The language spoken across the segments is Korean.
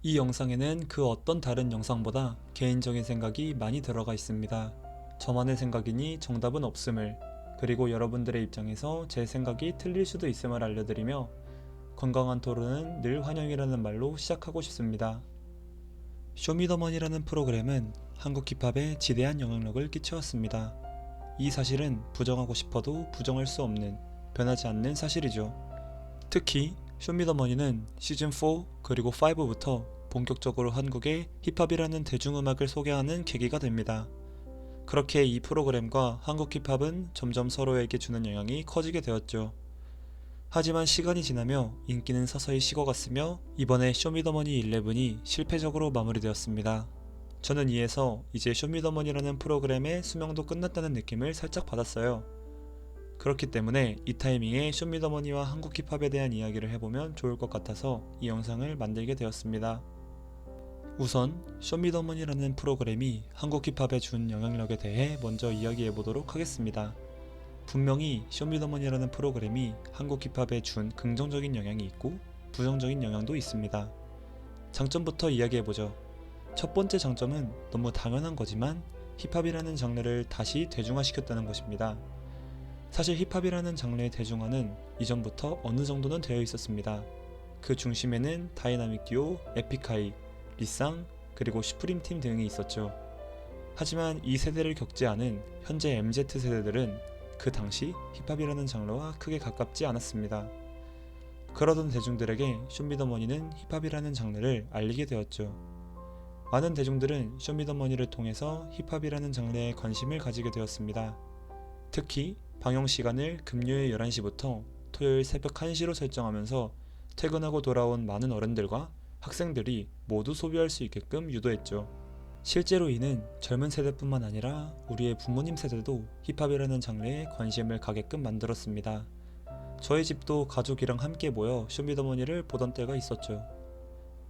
이 영상에는 그 어떤 다른 영상보다 개인적인 생각이 많이 들어가 있습니다. 저만의 생각이니 정답은 없음을, 그리고 여러분들의 입장에서 제 생각이 틀릴 수도 있음을 알려드리며 건강한 토론은 늘 환영이라는 말로 시작하고 싶습니다. 쇼미더머니라는 프로그램은 한국 힙합에 지대한 영향력을 끼쳐왔습니다. 이 사실은 부정하고 싶어도 부정할 수 없는, 변하지 않는 사실이죠. 특히 쇼미더머니는 시즌4 그리고 5부터 본격적으로 한국의 힙합이라는 대중음악을 소개하는 계기가 됩니다. 그렇게 이 프로그램과 한국 힙합은 점점 서로에게 주는 영향이 커지게 되었죠. 하지만 시간이 지나며 인기는 서서히 식어갔으며 이번에 쇼미더머니 11이 실패적으로 마무리되었습니다. 저는 이에서 이제 쇼미더머니라는 프로그램의 수명도 끝났다는 느낌을 살짝 받았어요. 그렇기 때문에 이 타이밍에 쇼미더머니와 한국 힙합에 대한 이야기를 해보면 좋을 것 같아서 이 영상을 만들게 되었습니다. 우선 쇼미더머니라는 프로그램이 한국 힙합에 준 영향력에 대해 먼저 이야기해보도록 하겠습니다. 분명히 쇼미더머니라는 프로그램이 한국 힙합에 준 긍정적인 영향이 있고 부정적인 영향도 있습니다. 장점부터 이야기해보죠. 첫 번째 장점은 너무 당연한 거지만 힙합이라는 장르를 다시 대중화시켰다는 것입니다. 사실 힙합이라는 장르의 대중화는 이전부터 어느 정도는 되어 있었습니다. 그 중심에는 다이나믹 듀오, 에픽하이, 리쌍, 그리고 슈프림팀 등이 있었죠. 하지만 이 세대를 겪지 않은 현재 MZ세대들은 그 당시 힙합이라는 장르와 크게 가깝지 않았습니다. 그러던 대중들에게 쇼미더머니는 힙합이라는 장르를 알리게 되었죠. 많은 대중들은 쇼미더머니를 통해서 힙합이라는 장르에 관심을 가지게 되었습니다. 특히 방영 시간을 금요일 11시부터 토요일 새벽 1시로 설정하면서 퇴근하고 돌아온 많은 어른들과 학생들이 모두 소비할 수 있게끔 유도했죠. 실제로 이는 젊은 세대뿐만 아니라 우리의 부모님 세대도 힙합이라는 장르에 관심을 가게끔 만들었습니다. 저희 집도 가족이랑 함께 모여 쇼미더머니를 보던 때가 있었죠.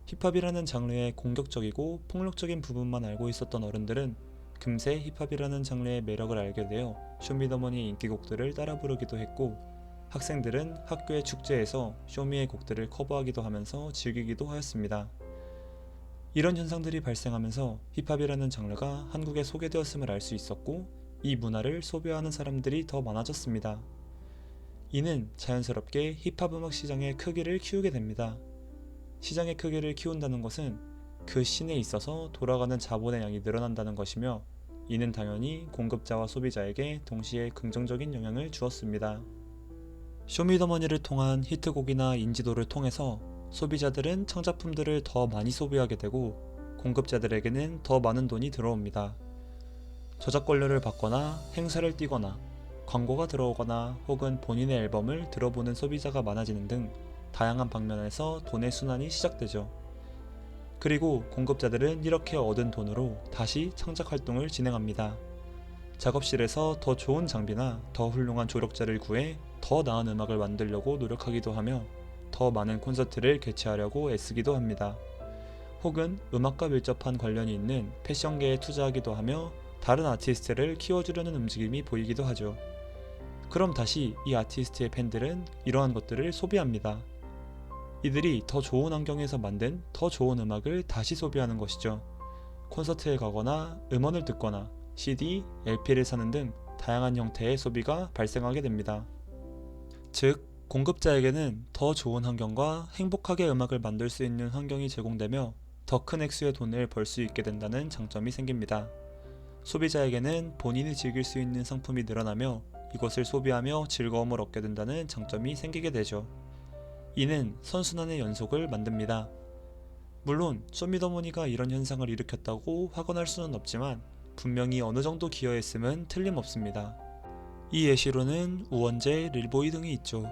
힙합이라는 장르의 공격적이고 폭력적인 부분만 알고 있었던 어른들은 금세 힙합이라는 장르의 매력을 알게 되어 쇼미더머니 인기곡들을 따라 부르기도 했고, 학생들은 학교의 축제에서 쇼미의 곡들을 커버하기도 하면서 즐기기도 하였습니다. 이런 현상들이 발생하면서 힙합이라는 장르가 한국에 소개되었음을 알 수 있었고, 이 문화를 소비하는 사람들이 더 많아졌습니다. 이는 자연스럽게 힙합 음악 시장의 크기를 키우게 됩니다. 시장의 크기를 키운다는 것은 그 씬에 있어서 돌아가는 자본의 양이 늘어난다는 것이며, 이는 당연히 공급자와 소비자에게 동시에 긍정적인 영향을 주었습니다. 쇼미더머니를 통한 히트곡이나 인지도를 통해서 소비자들은 창작품들을 더 많이 소비하게 되고 공급자들에게는 더 많은 돈이 들어옵니다. 저작권료를 받거나 행사를 띄거나 광고가 들어오거나 혹은 본인의 앨범을 들어보는 소비자가 많아지는 등 다양한 방면에서 돈의 순환이 시작되죠. 그리고 공급자들은 이렇게 얻은 돈으로 다시 창작 활동을 진행합니다. 작업실에서 더 좋은 장비나 더 훌륭한 조력자를 구해 더 나은 음악을 만들려고 노력하기도 하며 더 많은 콘서트를 개최하려고 애쓰기도 합니다. 혹은 음악과 밀접한 관련이 있는 패션계에 투자하기도 하며 다른 아티스트를 키워주려는 움직임이 보이기도 하죠. 그럼 다시 이 아티스트의 팬들은 이러한 것들을 소비합니다. 이들이 더 좋은 환경에서 만든 더 좋은 음악을 다시 소비하는 것이죠. 콘서트에 가거나 음원을 듣거나 CD, LP를 사는 등 다양한 형태의 소비가 발생하게 됩니다. 즉, 공급자에게는 더 좋은 환경과 행복하게 음악을 만들 수 있는 환경이 제공되며 더 큰 액수의 돈을 벌 수 있게 된다는 장점이 생깁니다. 소비자에게는 본인이 즐길 수 있는 상품이 늘어나며 이것을 소비하며 즐거움을 얻게 된다는 장점이 생기게 되죠. 이는 선순환의 연속을 만듭니다. 물론 쇼미더머니가 이런 현상을 일으켰다고 확언할 수는 없지만 분명히 어느 정도 기여했음은 틀림없습니다. 이 예시로는 우원재, 릴보이 등이 있죠.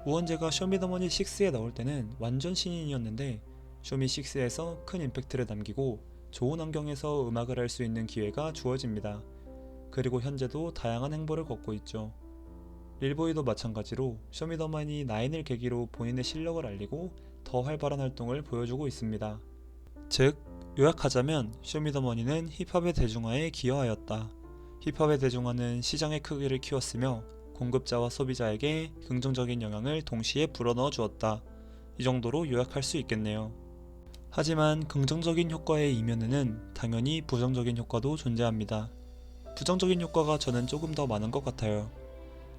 우원재가 쇼미더머니 6에 나올 때는 완전 신인이었는데 쇼미6에서 큰 임팩트를 남기고 좋은 환경에서 음악을 할 수 있는 기회가 주어집니다. 그리고 현재도 다양한 행보를 걷고 있죠. 릴보이도 마찬가지로 쇼미더머니 9을 계기로 본인의 실력을 알리고 더 활발한 활동을 보여주고 있습니다. 즉, 요약하자면 쇼미더머니는 힙합의 대중화에 기여하였다. 힙합의 대중화는 시장의 크기를 키웠으며 공급자와 소비자에게 긍정적인 영향을 동시에 불어넣어 주었다. 이 정도로 요약할 수 있겠네요. 하지만 긍정적인 효과의 이면에는 당연히 부정적인 효과도 존재합니다. 부정적인 효과가 저는 조금 더 많은 것 같아요.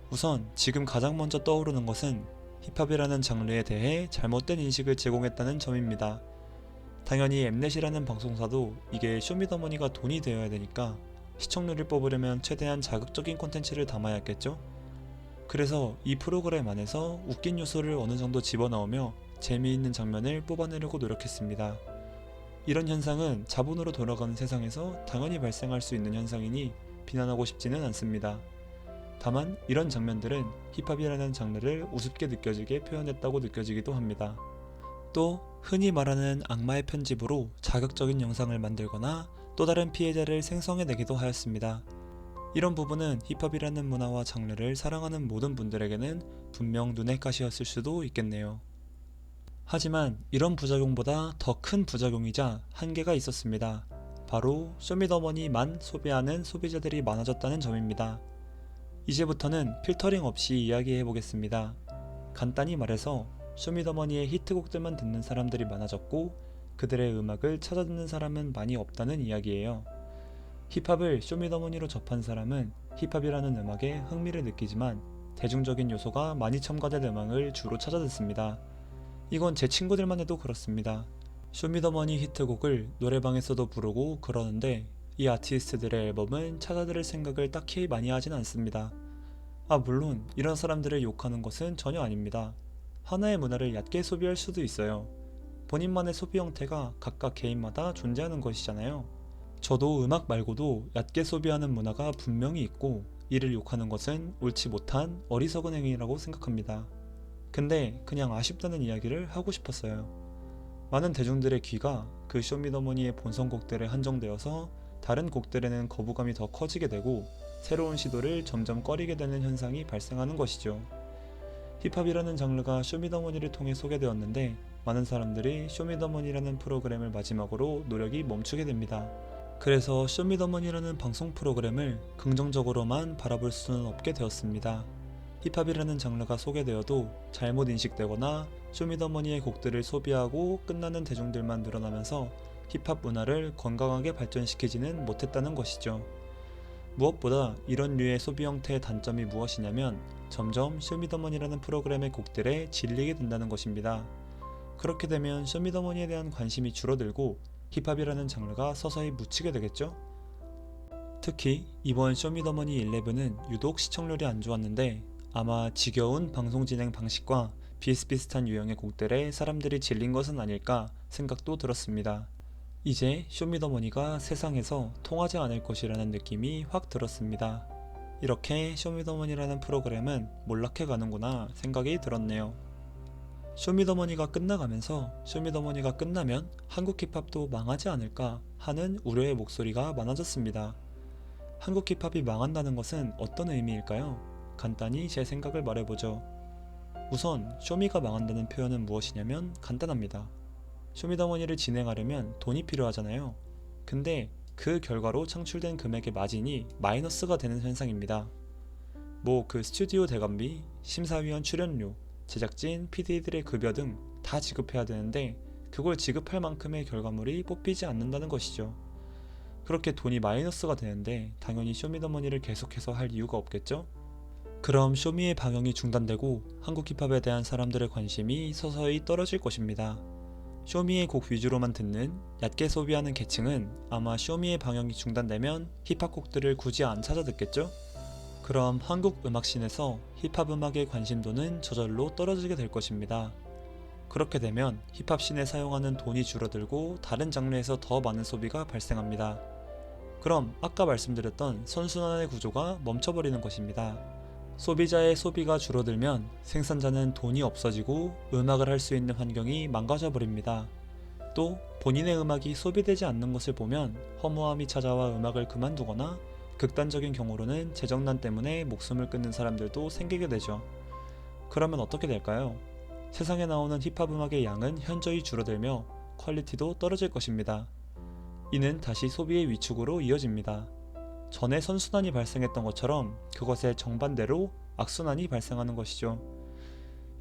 우선 지금 가장 먼저 떠오르는 것은 힙합이라는 장르에 대해 잘못된 인식을 제공했다는 점입니다. 당연히 엠넷이라는 방송사도 이게 쇼미더머니가 돈이 되어야 되니까 시청률을 뽑으려면 최대한 자극적인 콘텐츠를 담아야 했겠죠? 그래서 이 프로그램 안에서 웃긴 요소를 어느 정도 집어넣으며 재미있는 장면을 뽑아내려고 노력했습니다. 이런 현상은 자본으로 돌아가는 세상에서 당연히 발생할 수 있는 현상이니 비난하고 싶지는 않습니다. 다만 이런 장면들은 힙합이라는 장르를 우습게 느껴지게 표현했다고 느껴지기도 합니다. 또 흔히 말하는 악마의 편집으로 자극적인 영상을 만들거나 또 다른 피해자를 생성해내기도 하였습니다. 이런 부분은 힙합이라는 문화와 장르를 사랑하는 모든 분들에게는 분명 눈의 가시였을 수도 있겠네요. 하지만 이런 부작용보다 더 큰 부작용이자 한계가 있었습니다. 바로 쇼미더머니만 소비하는 소비자들이 많아졌다는 점입니다. 이제부터는 필터링 없이 이야기해 보겠습니다. 간단히 말해서 쇼미더머니의 히트곡들만 듣는 사람들이 많아졌고 그들의 음악을 찾아 듣는 사람은 많이 없다는 이야기예요. 힙합을 쇼미더머니로 접한 사람은 힙합이라는 음악에 흥미를 느끼지만 대중적인 요소가 많이 첨가된 음악을 주로 찾아 듣습니다. 이건 제 친구들만 해도 그렇습니다. 쇼미더머니 히트곡을 노래방에서도 부르고 그러는데 이 아티스트들의 앨범은 찾아 들을 생각을 딱히 많이 하진 않습니다. 물론 이런 사람들을 욕하는 것은 전혀 아닙니다. 하나의 문화를 얕게 소비할 수도 있어요. 본인만의 소비 형태가 각각 개인마다 존재하는 것이잖아요. 저도 음악 말고도 얕게 소비하는 문화가 분명히 있고 이를 욕하는 것은 옳지 못한 어리석은 행위라고 생각합니다. 근데 그냥 아쉽다는 이야기를 하고 싶었어요. 많은 대중들의 귀가 그 쇼미더머니의 본선곡들에 한정되어서 다른 곡들에는 거부감이 더 커지게 되고 새로운 시도를 점점 꺼리게 되는 현상이 발생하는 것이죠. 힙합이라는 장르가 쇼미더머니를 통해 소개되었는데 많은 사람들이 쇼미더머니라는 프로그램을 마지막으로 노력이 멈추게 됩니다. 그래서 쇼미더머니라는 방송 프로그램을 긍정적으로만 바라볼 수는 없게 되었습니다. 힙합이라는 장르가 소개되어도 잘못 인식되거나 쇼미더머니의 곡들을 소비하고 끝나는 대중들만 늘어나면서 힙합 문화를 건강하게 발전시키지는 못했다는 것이죠. 무엇보다 이런 류의 소비 형태의 단점이 무엇이냐면 점점 쇼미더머니라는 프로그램의 곡들에 질리게 된다는 것입니다. 그렇게 되면 쇼미더머니에 대한 관심이 줄어들고 힙합이라는 장르가 서서히 묻히게 되겠죠? 특히 이번 쇼미더머니 11은 유독 시청률이 안 좋았는데 아마 지겨운 방송 진행 방식과 비슷비슷한 유형의 곡들에 사람들이 질린 것은 아닐까 생각도 들었습니다. 이제 쇼미더머니가 세상에서 통하지 않을 것이라는 느낌이 확 들었습니다. 이렇게 쇼미더머니라는 프로그램은 몰락해 가는구나 생각이 들었네요. 쇼미더머니가 끝나가면서 쇼미더머니가 끝나면 한국 힙합도 망하지 않을까 하는 우려의 목소리가 많아졌습니다. 한국 힙합이 망한다는 것은 어떤 의미일까요? 간단히 제 생각을 말해보죠. 우선 쇼미가 망한다는 표현은 무엇이냐면 간단합니다. 쇼미더머니를 진행하려면 돈이 필요하잖아요. 근데 그 결과로 창출된 금액의 마진이 마이너스가 되는 현상입니다. 그 스튜디오 대관비, 심사위원 출연료, 제작진, PD들의 급여 등 다 지급해야 되는데 그걸 지급할 만큼의 결과물이 뽑히지 않는다는 것이죠. 그렇게 돈이 마이너스가 되는데 당연히 쇼미더머니를 계속해서 할 이유가 없겠죠? 그럼 쇼미의 방영이 중단되고 한국 힙합에 대한 사람들의 관심이 서서히 떨어질 것입니다. 쇼미의 곡 위주로만 듣는 얕게 소비하는 계층은 아마 쇼미의 방영이 중단되면 힙합 곡들을 굳이 안 찾아 듣겠죠? 그럼 한국 음악씬에서 힙합 음악의 관심도는 저절로 떨어지게 될 것입니다. 그렇게 되면 힙합씬에 사용하는 돈이 줄어들고 다른 장르에서 더 많은 소비가 발생합니다. 그럼 아까 말씀드렸던 선순환의 구조가 멈춰버리는 것입니다. 소비자의 소비가 줄어들면 생산자는 돈이 없어지고 음악을 할 수 있는 환경이 망가져 버립니다. 또 본인의 음악이 소비되지 않는 것을 보면 허무함이 찾아와 음악을 그만두거나 극단적인 경우로는 재정난 때문에 목숨을 끊는 사람들도 생기게 되죠. 그러면 어떻게 될까요? 세상에 나오는 힙합 음악의 양은 현저히 줄어들며 퀄리티도 떨어질 것입니다. 이는 다시 소비의 위축으로 이어집니다. 전에 선순환이 발생했던 것처럼 그것의 정반대로 악순환이 발생하는 것이죠.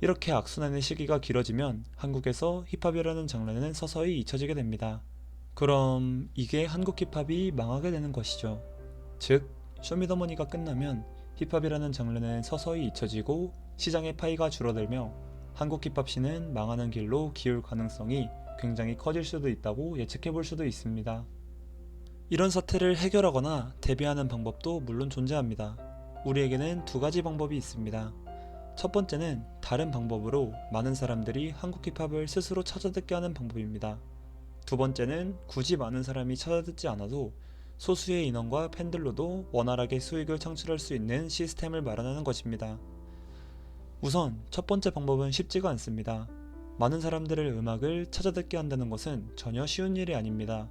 이렇게 악순환의 시기가 길어지면 한국에서 힙합이라는 장르는 서서히 잊혀지게 됩니다. 그럼 이게 한국 힙합이 망하게 되는 것이죠. 즉, 쇼미더머니가 끝나면 힙합이라는 장르는 서서히 잊혀지고 시장의 파이가 줄어들며 한국 힙합씬은 망하는 길로 기울 가능성이 굉장히 커질 수도 있다고 예측해 볼 수도 있습니다. 이런 사태를 해결하거나 대비하는 방법도 물론 존재합니다. 우리에게는 두 가지 방법이 있습니다. 첫 번째는 다른 방법으로 많은 사람들이 한국 힙합을 스스로 찾아듣게 하는 방법입니다. 두 번째는 굳이 많은 사람이 찾아듣지 않아도 소수의 인원과 팬들로도 원활하게 수익을 창출할 수 있는 시스템을 마련하는 것입니다. 우선 첫 번째 방법은 쉽지가 않습니다. 많은 사람들의 음악을 찾아듣게 한다는 것은 전혀 쉬운 일이 아닙니다.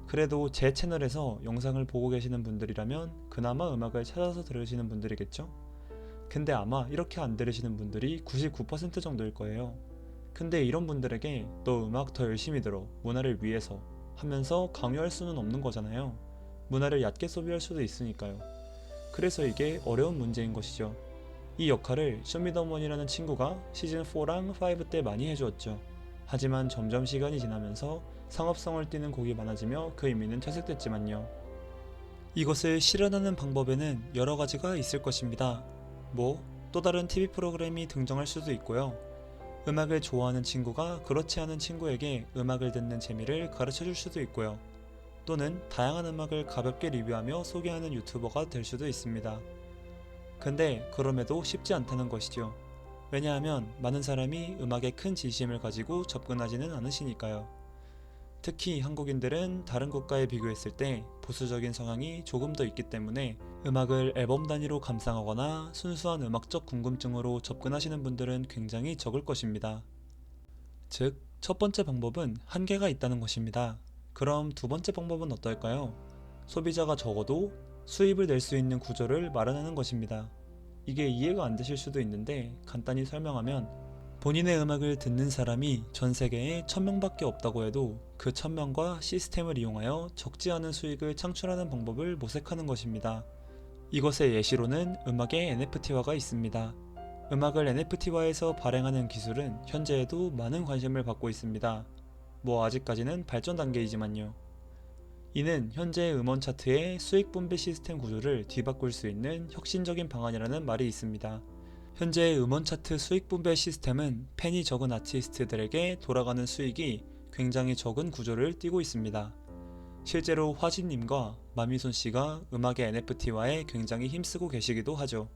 그래도 제 채널에서 영상을 보고 계시는 분들이라면 그나마 음악을 찾아서 들으시는 분들이겠죠? 근데 아마 이렇게 안 들으시는 분들이 99% 정도일 거예요. 근데 이런 분들에게 너 음악 더 열심히 들어, 문화를 위해서 하면서 강요할 수는 없는 거잖아요. 문화를 얕게 소비할 수도 있으니까요. 그래서 이게 어려운 문제인 것이죠. 이 역할을 쇼미더머니라는 친구가 시즌4랑 5 때 많이 해주었죠. 하지만 점점 시간이 지나면서 상업성을 띠는 곡이 많아지며 그 의미는 퇴색됐지만요. 이것을 실현하는 방법에는 여러 가지가 있을 것입니다. 또 다른 TV 프로그램이 등장할 수도 있고요. 음악을 좋아하는 친구가 그렇지 않은 친구에게 음악을 듣는 재미를 가르쳐 줄 수도 있고요. 또는 다양한 음악을 가볍게 리뷰하며 소개하는 유튜버가 될 수도 있습니다. 근데 그럼에도 쉽지 않다는 것이죠. 왜냐하면 많은 사람이 음악에 큰 진심을 가지고 접근하지는 않으시니까요. 특히 한국인들은 다른 국가에 비교했을 때 보수적인 성향이 조금 더 있기 때문에 음악을 앨범 단위로 감상하거나 순수한 음악적 궁금증으로 접근하시는 분들은 굉장히 적을 것입니다. 즉, 첫 번째 방법은 한계가 있다는 것입니다. 그럼 두 번째 방법은 어떨까요? 소비자가 적어도 수입을 낼 수 있는 구조를 마련하는 것입니다. 이게 이해가 안 되실 수도 있는데 간단히 설명하면 본인의 음악을 듣는 사람이 전 세계에 1000명밖에 없다고 해도 그 1000명과 시스템을 이용하여 적지 않은 수익을 창출하는 방법을 모색하는 것입니다. 이것의 예시로는 음악의 NFT화가 있습니다. 음악을 NFT화해서 발행하는 기술은 현재에도 많은 관심을 받고 있습니다. 아직까지는 발전 단계이지만요. 이는 현재 음원 차트의 수익 분배 시스템 구조를 뒤바꿀 수 있는 혁신적인 방안이라는 말이 있습니다. 현재 음원 차트 수익 분배 시스템은 팬이 적은 아티스트들에게 돌아가는 수익이 굉장히 적은 구조를 띠고 있습니다. 실제로 화진님과 마미손씨가 음악의 NFT화에 굉장히 힘쓰고 계시기도 하죠.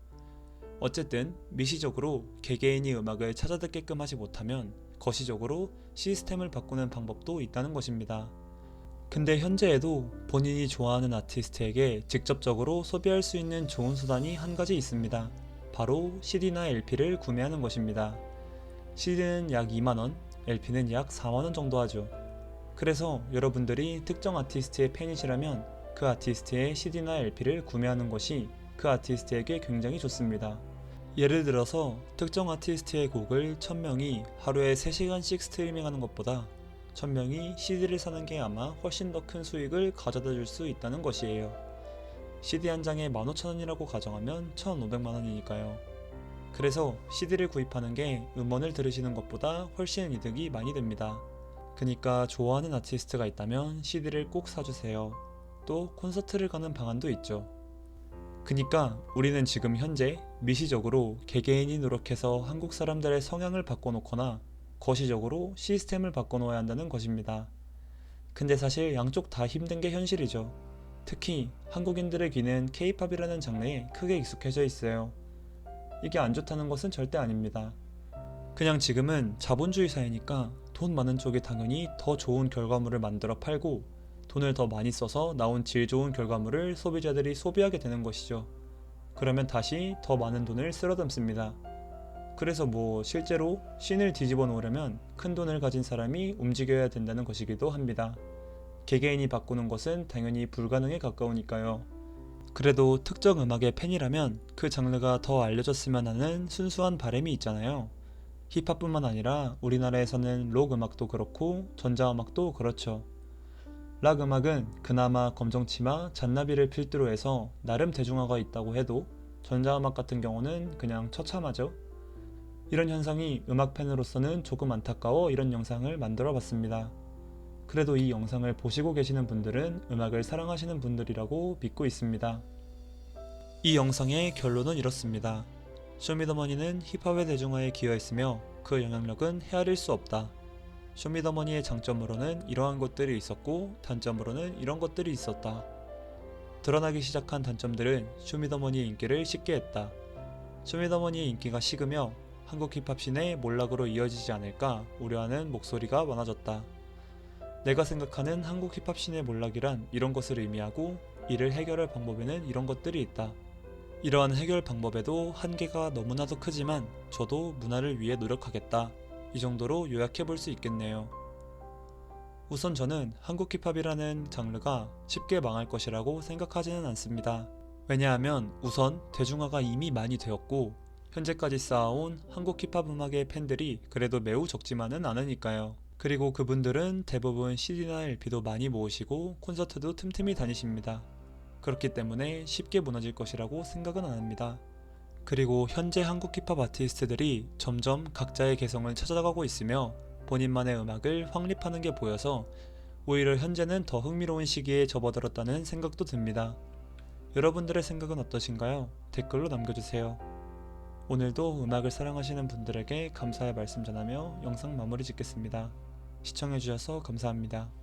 어쨌든 미시적으로 개개인이 음악을 찾아듣게끔 하지 못하면 거시적으로 시스템을 바꾸는 방법도 있다는 것입니다. 근데 현재에도 본인이 좋아하는 아티스트에게 직접적으로 소비할 수 있는 좋은 수단이 한 가지 있습니다. 바로 CD나 LP를 구매하는 것입니다. CD는 약 2만원, LP는 약 4만원 정도 하죠. 그래서 여러분들이 특정 아티스트의 팬이시라면 그 아티스트의 CD나 LP를 구매하는 것이 그 아티스트에게 굉장히 좋습니다. 예를 들어서 특정 아티스트의 곡을 1000명이 하루에 3시간씩 스트리밍하는 것보다 1000명이 CD를 사는 게 아마 훨씬 더 큰 수익을 가져다 줄 수 있다는 것이에요. CD 한 장에 15,000원이라고 가정하면 1,500만원이니까요. 그래서 CD를 구입하는 게 음원을 들으시는 것보다 훨씬 이득이 많이 됩니다. 그니까 좋아하는 아티스트가 있다면 CD를 꼭 사주세요. 또 콘서트를 가는 방안도 있죠. 그니까 우리는 지금 현재 미시적으로 개개인이 노력해서 한국 사람들의 성향을 바꿔놓거나 거시적으로 시스템을 바꿔놓아야 한다는 것입니다. 근데 사실 양쪽 다 힘든 게 현실이죠. 특히 한국인들의 귀는 K-팝이라는 장르에 크게 익숙해져 있어요. 이게 안 좋다는 것은 절대 아닙니다. 그냥 지금은 자본주의 사회니까 돈 많은 쪽이 당연히 더 좋은 결과물을 만들어 팔고 돈을 더 많이 써서 나온 질 좋은 결과물을 소비자들이 소비하게 되는 것이죠. 그러면 다시 더 많은 돈을 쓸어 담습니다. 그래서 실제로 씬을 뒤집어 놓으려면 큰 돈을 가진 사람이 움직여야 된다는 것이기도 합니다. 개개인이 바꾸는 것은 당연히 불가능에 가까우니까요. 그래도 특정 음악의 팬이라면 그 장르가 더 알려졌으면 하는 순수한 바람이 있잖아요. 힙합뿐만 아니라 우리나라에서는 록 음악도 그렇고 전자음악도 그렇죠. 락 음악은 그나마 검정치마, 잔나비를 필두로 해서 나름 대중화가 있다고 해도 전자음악 같은 경우는 그냥 처참하죠. 이런 현상이 음악 팬으로서는 조금 안타까워 이런 영상을 만들어 봤습니다. 그래도 이 영상을 보시고 계시는 분들은 음악을 사랑하시는 분들이라고 믿고 있습니다. 이 영상의 결론은 이렇습니다. 쇼미더머니는 힙합의 대중화에 기여했으며 그 영향력은 헤아릴 수 없다. 쇼미더머니의 장점으로는 이러한 것들이 있었고 단점으로는 이런 것들이 있었다. 드러나기 시작한 단점들은 쇼미더머니의 인기를 식게 했다. 쇼미더머니의 인기가 식으며 한국 힙합씬의 몰락으로 이어지지 않을까 우려하는 목소리가 많아졌다. 내가 생각하는 한국 힙합씬의 몰락이란 이런 것을 의미하고 이를 해결할 방법에는 이런 것들이 있다. 이러한 해결 방법에도 한계가 너무나도 크지만 저도 문화를 위해 노력하겠다. 이 정도로 요약해 볼 수 있겠네요. 우선 저는 한국 힙합이라는 장르가 쉽게 망할 것이라고 생각하지는 않습니다. 왜냐하면 우선 대중화가 이미 많이 되었고 현재까지 쌓아온 한국 힙합 음악의 팬들이 그래도 매우 적지만은 않으니까요. 그리고 그분들은 대부분 CD나 LP도 많이 모으시고 콘서트도 틈틈이 다니십니다. 그렇기 때문에 쉽게 무너질 것이라고 생각은 안 합니다. 그리고 현재 한국 힙합 아티스트들이 점점 각자의 개성을 찾아가고 있으며 본인만의 음악을 확립하는 게 보여서 오히려 현재는 더 흥미로운 시기에 접어들었다는 생각도 듭니다. 여러분들의 생각은 어떠신가요? 댓글로 남겨주세요. 오늘도 음악을 사랑하시는 분들에게 감사의 말씀 전하며 영상 마무리 짓겠습니다. 시청해주셔서 감사합니다.